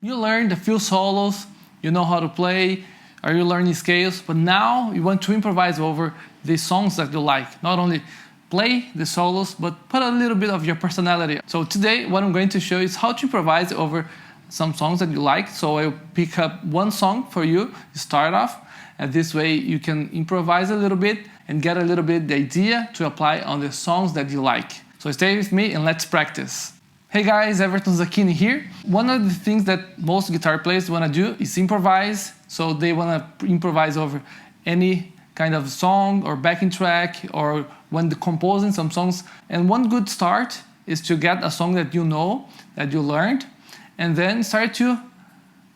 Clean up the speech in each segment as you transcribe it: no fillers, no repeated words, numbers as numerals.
You learned a few solos, you know how to play, or you learning scales, but now you want to improvise over the songs that you like. Not only play the solos, but put a little bit of your personality. So today, what I'm going to show you is how to improvise over some songs that you like. So I'll pick up one song for you to start off, and this way you can improvise a little bit and get a little bit the idea to apply on the songs that you like. So stay with me and let's practice. Hey guys, Everton Zaquini here. One of the things that most guitar players want to do is improvise. So they want to improvise over any kind of song or backing track or when composing some songs. And one good start is to get a song that you know, that you learned, and then start to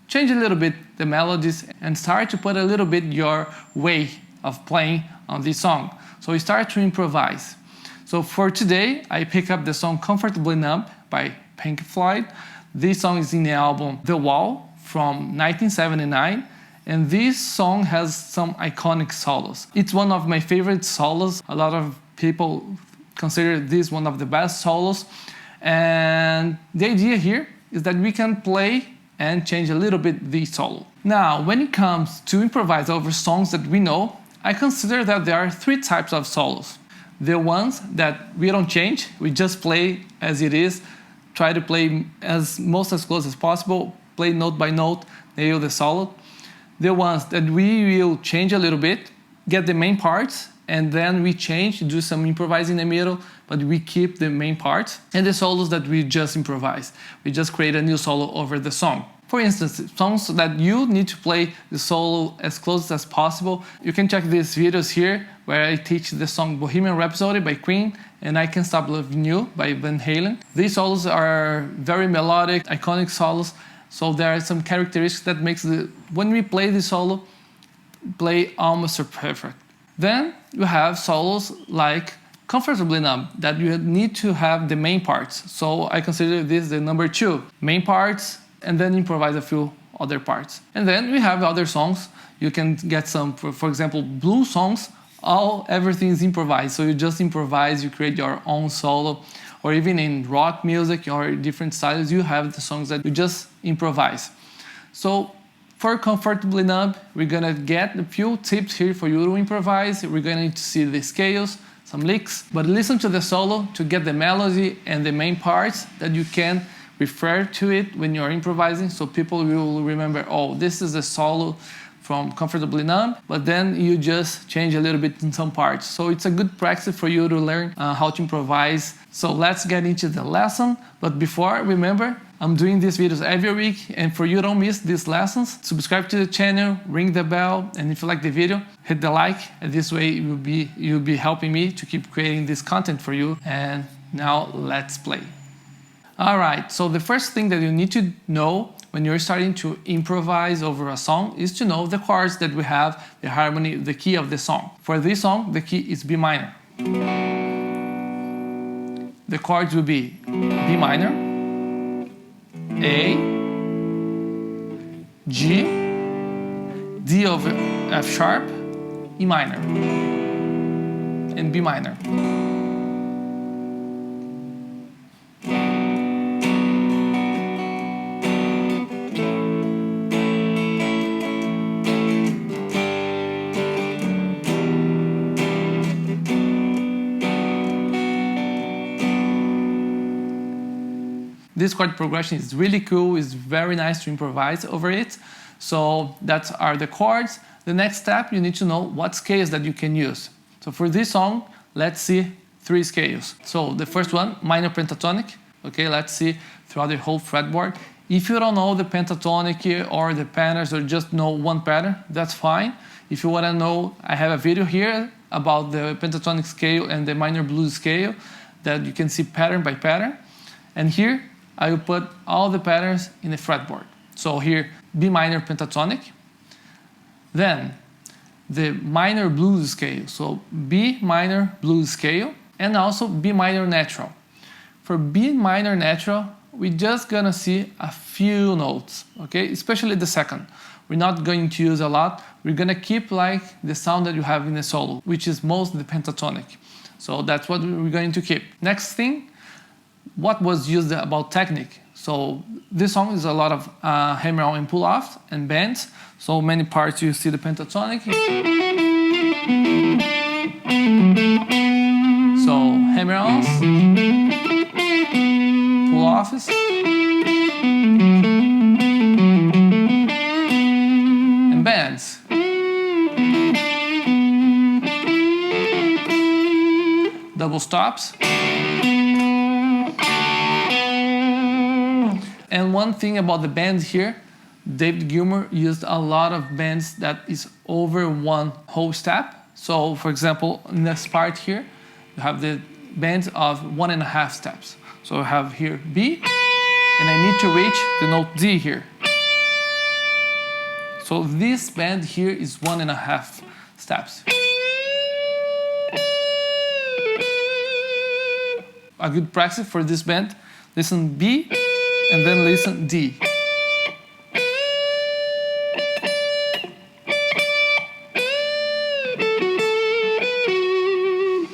change a little bit the melodies and start to put a little bit your way of playing on this song. So you start to improvise. So for today, I pick up the song Comfortably Numb by Pink Floyd. This song is in the album The Wall from 1979, and this song has some iconic solos. It's one of my favorite solos. A lot of people consider this one of the best solos, and the idea here is that we can play and change a little bit the solo. Now, when it comes to improvise over songs that we know, I consider that there are three types of solos. The ones that we don't change, we just play as it is, try to play as close as possible, play note by note, nail the solo. The ones that we will change a little bit, get the main parts, and then we change, do some improvising in the middle, but we keep the main parts. And the solos that we just improvise. We just create a new solo over the song. For instance, songs that you need to play the solo as close as possible, you can check these videos here where I teach the song Bohemian Rhapsody by Queen and I Can't Stop Loving You by Van Halen. These solos are very melodic, iconic solos, so there are some characteristics that makes when we play the solo, play almost perfect. Then you have solos like Comfortably Numb, that you need to have the main parts. So I consider this the number 2. Main parts, and then improvise a few other parts. And then we have other songs. You can get some, for example, blues songs, everything is improvised. So you just improvise, you create your own solo. Or even in rock music or different styles, you have the songs that you just improvise. So for Comfortably Numb, we're gonna get a few tips here for you to improvise. We're gonna need to see the scales, some licks, but listen to the solo to get the melody and the main parts that you can refer to it when you're improvising, so people will remember, oh, this is a solo from Comfortably Numb, but then you just change a little bit in some parts. So it's a good practice for you to learn how to improvise. So let's get into the lesson. But before, remember, I'm doing these videos every week, and for you to don't miss these lessons, subscribe to the channel, ring the bell, and if you like the video, hit the like, and this way you'll be helping me to keep creating this content for you. And now let's play. Alright, so the first thing that you need to know when you're starting to improvise over a song is to know the chords that we have, the harmony, the key of the song. For this song, the key is B minor. The chords will be B minor, A, G, D over F sharp, E minor, and B minor. This chord progression is really cool, it's very nice to improvise over it. So that are the chords. The next step, you need to know what scales that you can use. So for this song, let's see 3 scales. So the first one, minor pentatonic. Okay, let's see throughout the whole fretboard. If you don't know the pentatonic or the patterns or just know one pattern, that's fine. If you want to know, I have a video here about the pentatonic scale and the minor blues scale that you can see pattern by pattern. And here, I will put all the patterns in the fretboard. So here, B minor pentatonic. Then, the minor blues scale. So B minor blues scale, and also B minor natural. For B minor natural, we're just gonna see a few notes, okay? Especially the second. We're not going to use a lot. We're gonna keep like the sound that you have in the solo, which is mostly pentatonic. So that's what we're going to keep. Next thing, what was used about technique? So this song is a lot of hammer-on and pull-off and bends. So many parts you see the pentatonic. So hammer-ons, pull-offs, and bends. Double stops. And one thing about the bends here, David Gilmour used a lot of bends that is over one whole step. So for example, in this part here, you have the bends of 1.5 steps. So I have here B, and I need to reach the note D here. So this bend here is 1.5 steps. A good practice for this bend, listen B, and then listen D.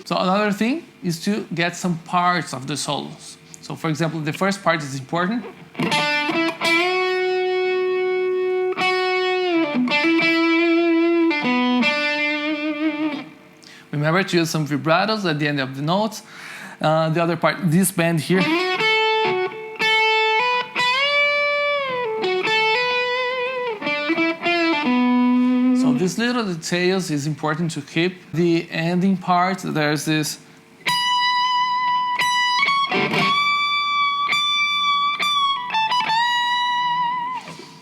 So another thing is to get some parts of the solos. So for example, the first part is important. Remember to use some vibratos at the end of the notes. The other part, this bend here. So these little details is important to keep. The ending part, there's this.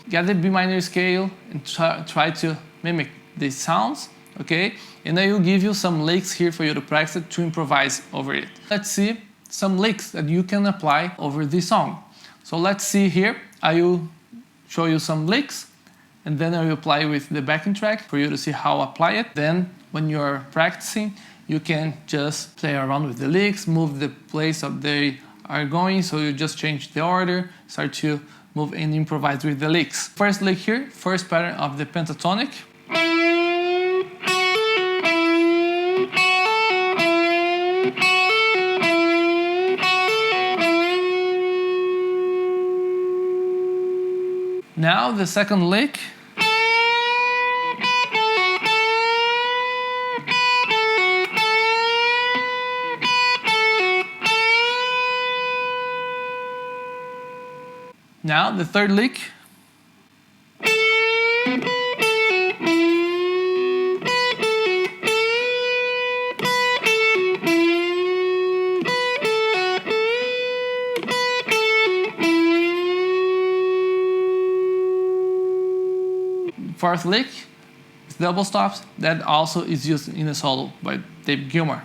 Get the B minor scale and try to mimic the sounds, okay? And I will give you some licks here for you to practice to improvise over it. Let's see some licks that you can apply over this song. So let's see here. I will show you some licks, and then I will apply with the backing track for you to see how I apply it. Then when you're practicing, you can just play around with the licks, move the place that they are going, so you just change the order, start to move and improvise with the licks. First lick here, first pattern of the pentatonic. Now the second lick. Now the third lick. Fourth lick with double stops, that also is used in a solo by David Gilmour.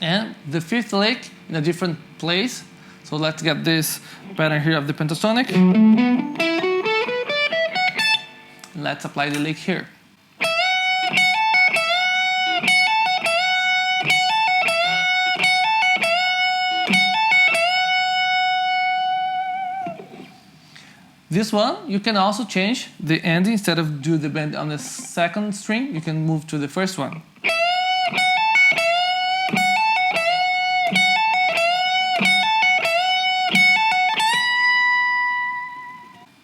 And the fifth lick in a different place. So let's get this pattern here of the pentatonic. Let's apply the lick here. This one, you can also change the ending. Instead of do the bend on the second string, you can move to the first one.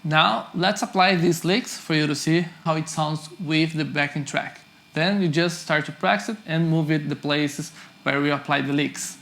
Now, let's apply these licks for you to see how it sounds with the backing track. Then you just start to practice it and move it the places where we apply the licks.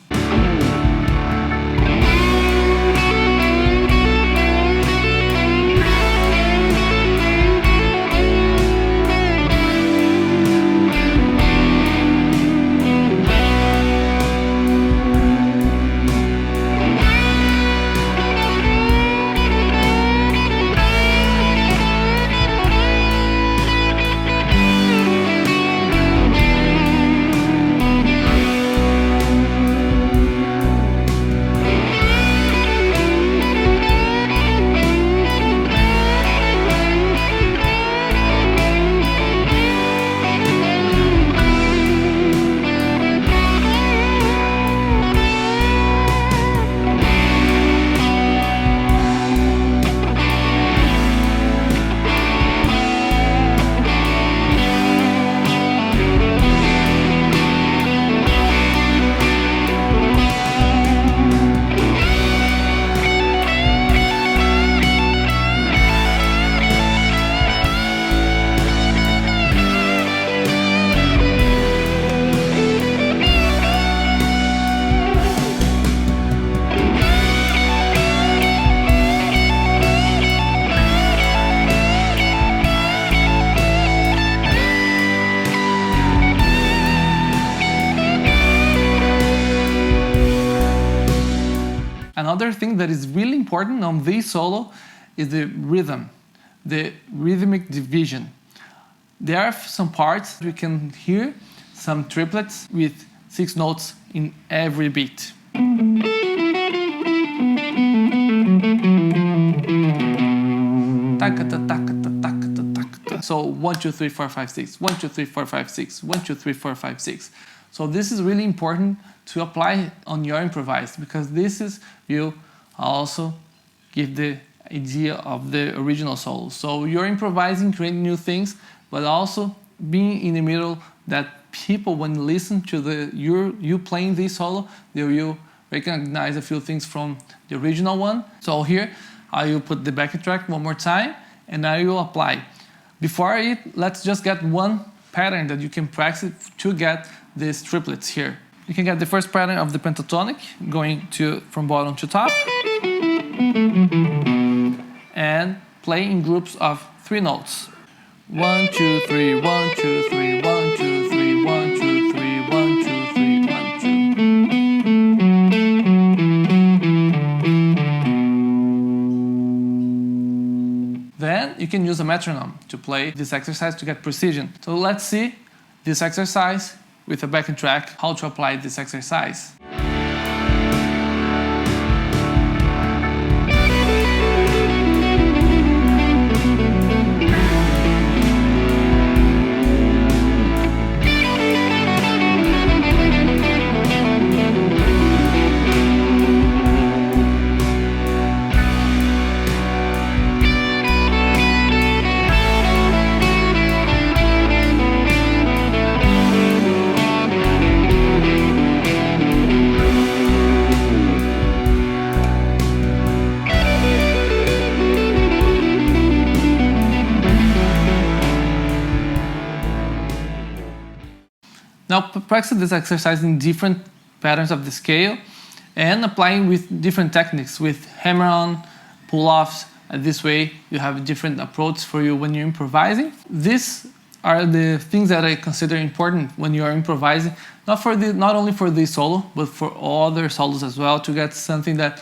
Another thing that is really important on this solo is the rhythm, the rhythmic division. There are some parts we can hear some triplets with 6 notes in every beat. So 1, 2, 3, 4, 5, 6. 1, 2, 3, 4, 5, 6. 1, 2, 3, 4, 5, 6. So this is really important to apply on your improvise, because this is you also give the idea of the original solo. So you're improvising, creating new things, but also being in the middle that people, when listen to you playing this solo, they will recognize a few things from the original one. So here I will put the backing track one more time and I will apply. Before it, let's just get one pattern that you can practice to get these triplets here. You can get the first pattern of the pentatonic, going from bottom to top, and play in groups of 3 notes. 1, 2, 3, 1, 2, 3, 1, 2, 3, 1, 2, 3, 1, 2, 3, 1, 2. Then you can use a metronome to play this exercise to get precision. So let's see this exercise with a backing track, how to apply this exercise. Now practice this exercise in different patterns of the scale and applying with different techniques, with hammer-on, pull-offs. This way you have a different approach for you when you're improvising. These are the things that I consider important when you are improvising, not only for this solo, but for other solos as well, to get something that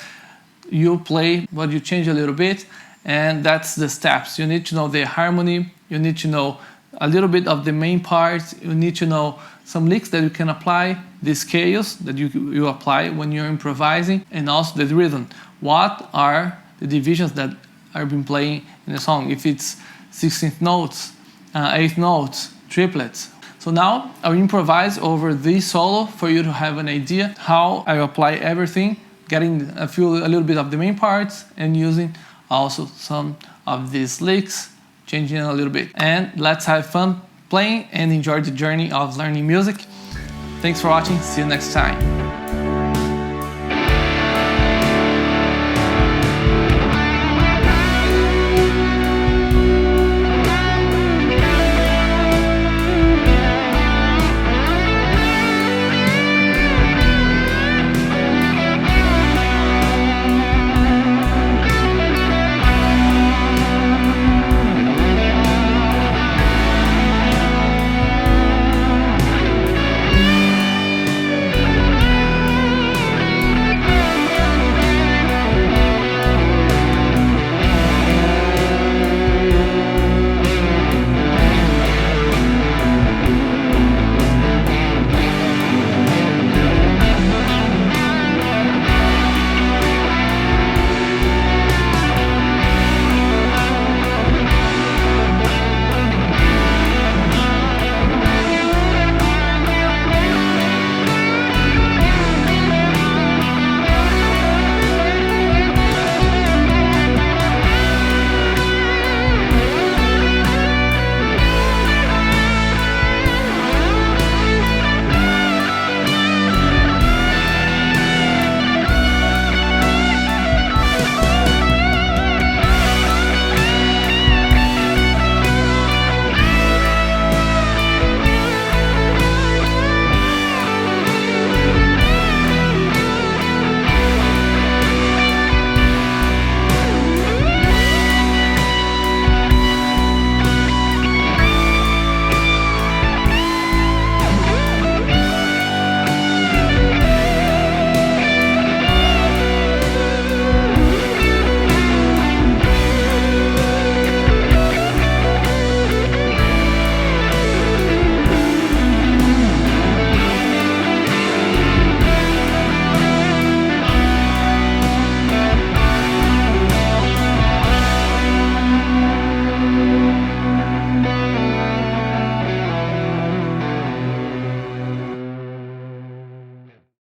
you play, but you change a little bit, and that's the steps. You need to know the harmony, you need to know a little bit of the main parts, you need to know some licks that you can apply, the scales that you apply when you're improvising, and also the rhythm. What are the divisions that I've been playing in a song? If it's 16th notes, 8th notes, triplets. So now I'll improvise over this solo for you to have an idea how I apply everything, getting a little bit of the main parts and using also some of these licks, changing a little bit. And let's have fun playing and enjoy the journey of learning music. Thanks for watching. See you next time.